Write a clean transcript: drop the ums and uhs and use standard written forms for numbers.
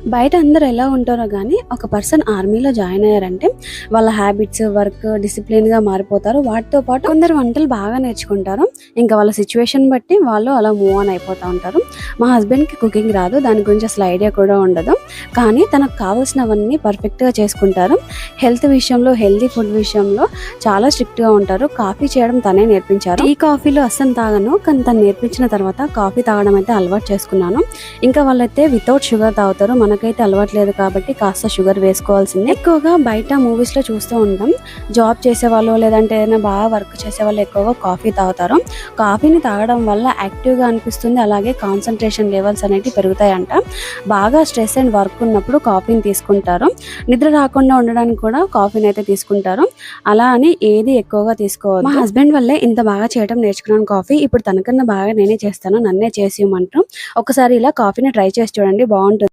బయట అందరూ ఎలా ఉంటారో గానీ, ఒక పర్సన్ ఆర్మీలో జాయిన్ అయ్యారంటే, వాళ్ళ హ్యాబిట్స్, వర్క్, డిసిప్లిన్‌గా మారిపోతారు. వాటితో పాటు కొందరు వంటలు బాగా నేర్చుకుంటారు. ఇంకా వాళ్ళ సిట్యుయేషన్ బట్టి వాళ్ళు అలా మూవ్ ఆన్ అయిపోతా ఉంటారు. మా హస్బెండ్‌కి కుకింగ్ రాదు. దాని గురించి అసలు ఐడియా కూడా ఉండదు. కానీ తనకు కావాల్సినవన్నీ పర్ఫెక్ట్‌గా చేసుకుంటారు. హెల్త్ విషయంలో, హెల్తీ ఫుడ్ విషయంలో చాలా స్ట్రిక్ట్‌గా ఉంటారు. కాఫీ చేయడం తనే నేర్పించారు. ఈ కాఫీలో అస్సలు తాగను. కానీ తను నేర్పించిన తర్వాత కాఫీ తాగడం అయితే అలవాటు చేసుకున్నాను. ఇంకా వాళ్ళైతే వితౌట్ షుగర్ తాగుతారు. మనకైతే అలవాటు లేదు కాబట్టి కాస్త షుగర్ వేసుకోవాల్సిందే. ఎక్కువగా బయట మూవీస్‌లో చూస్తూ ఉంటాం. జాబ్ చేసేవాళ్ళు లేదంటే ఏదైనా బాగా వర్క్ చేసేవాళ్ళు ఎక్కువగా కాఫీ తాగుతారు. కాఫీని తాగడం వల్ల యాక్టివ్‌గా అనిపిస్తుంది. అలాగే కాన్సంట్రేషన్ లెవెల్స్ అనేటివి పెరుగుతాయంట. బాగా స్ట్రెస్ అండ్ వర్క్ ఉన్నప్పుడు కాఫీని తీసుకుంటారు. నిద్ర రాకుండా ఉండడానికి కూడా కాఫీని అయితే తీసుకుంటారు. అలా అని ఏది ఎక్కువగా తీసుకోవద్దు. మా హస్బెండ్ వల్లే ఇంత బాగా చేయడం నేర్చుకున్నాను కాఫీ. ఇప్పుడు తనకన్నా బాగా నేనే చేస్తాను. నన్నే చేసి ఇవ్వమంటారు. ఒకసారి ఇలా కాఫీని ట్రై చేసి చూడండి, బాగుంటుంది.